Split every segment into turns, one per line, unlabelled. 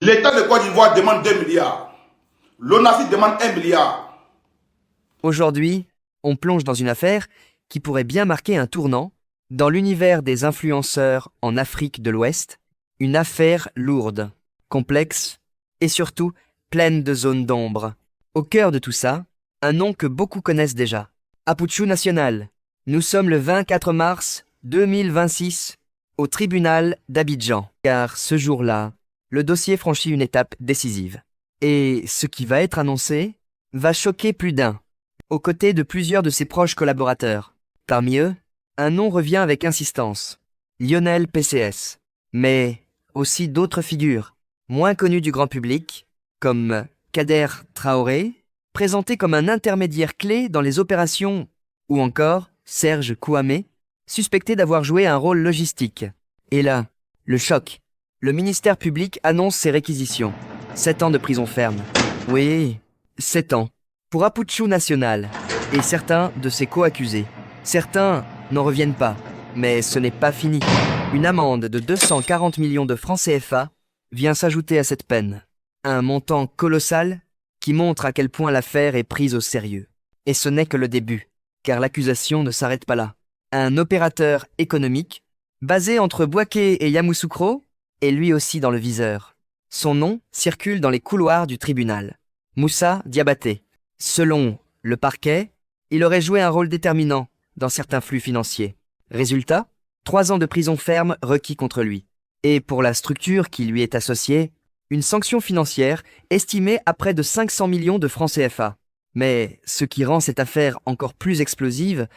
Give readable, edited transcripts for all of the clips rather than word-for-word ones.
L'État de Côte d'Ivoire demande 2 milliards. L'ONAFI demande 1 milliard.
Aujourd'hui, on plonge dans une affaire qui pourrait bien marquer un tournant dans l'univers des influenceurs en Afrique de l'Ouest, une affaire lourde, complexe et surtout pleine de zones d'ombre. Au cœur de tout ça, un nom que beaucoup connaissent déjà, Aputchou National. Nous sommes le 24 mars 2026 au tribunal d'Abidjan, car ce jour-là, le dossier franchit une étape décisive. Et ce qui va être annoncé va choquer plus d'un, aux côtés de plusieurs de ses proches collaborateurs. Parmi eux, un nom revient avec insistance, Lionel PCS, mais aussi d'autres figures, moins connues du grand public, comme Kader Traoré, présenté comme un intermédiaire clé dans les opérations, ou encore Serge Kouamé, suspecté d'avoir joué un rôle logistique. Et là, le choc. Le ministère public annonce ses réquisitions. 7 ans de prison ferme. Oui, 7 ans. Pour Aputchou National et certains de ses co-accusés. Certains n'en reviennent pas, mais ce n'est pas fini. Une amende de 240 millions de francs CFA vient s'ajouter à cette peine. Un montant colossal qui montre à quel point l'affaire est prise au sérieux. Et ce n'est que le début, car l'accusation ne s'arrête pas là. Un opérateur économique, basé entre Bouaké et Yamoussoukro, est lui aussi dans le viseur. Son nom circule dans les couloirs du tribunal. Moussa Diabaté. Selon le parquet, il aurait joué un rôle déterminant dans certains flux financiers. Résultat, 3 ans de prison ferme requis contre lui. Et pour la structure qui lui est associée, une sanction financière estimée à près de 500 millions de francs CFA. Mais ce qui rend cette affaire encore plus explosive,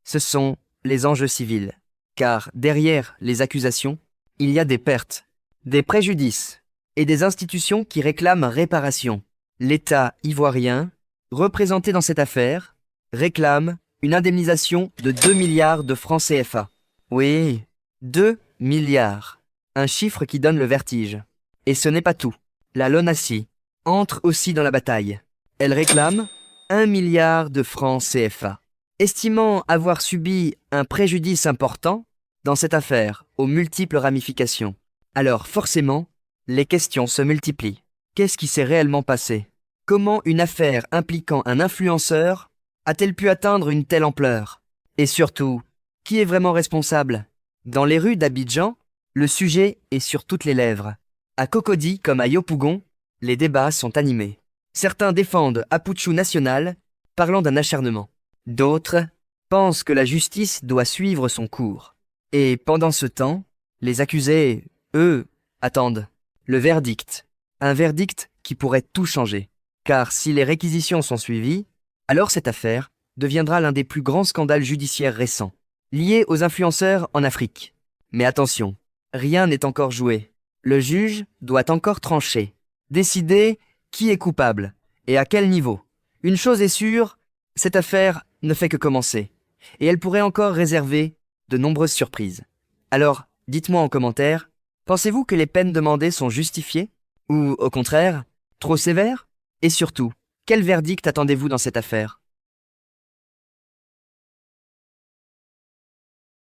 ce sont les enjeux civils. Car derrière les accusations, il y a des pertes, des préjudices et des institutions qui réclament réparation. L'État ivoirien, représenté dans cette affaire, réclame une indemnisation de 2 milliards de francs CFA. Oui, 2 milliards. Un chiffre qui donne le vertige. Et ce n'est pas tout. La LONASI entre aussi dans la bataille. Elle réclame 1 milliard de francs CFA. Estimant avoir subi un préjudice important dans cette affaire aux multiples ramifications. Alors forcément, les questions se multiplient. Qu'est-ce qui s'est réellement passé? Comment une affaire impliquant un influenceur a-t-elle pu atteindre une telle ampleur? Et surtout, qui est vraiment responsable? Dans les rues d'Abidjan, le sujet est sur toutes les lèvres. À Cocody comme à Yopougon, les débats sont animés. Certains défendent Aputchou National, parlant d'un acharnement. D'autres pensent que la justice doit suivre son cours. Et pendant ce temps, les accusés, eux, attendent le verdict. Un verdict qui pourrait tout changer. Car si les réquisitions sont suivies, alors cette affaire deviendra l'un des plus grands scandales judiciaires récents, liés aux influenceurs en Afrique. Mais attention, rien n'est encore joué. Le juge doit encore trancher, décider qui est coupable et à quel niveau. Une chose est sûre, cette affaire ne fait que commencer, et elle pourrait encore réserver de nombreuses surprises. Alors, dites-moi en commentaire, pensez-vous que les peines demandées sont justifiées? Ou, au contraire, trop sévères? Et surtout, quel verdict attendez-vous dans cette affaire?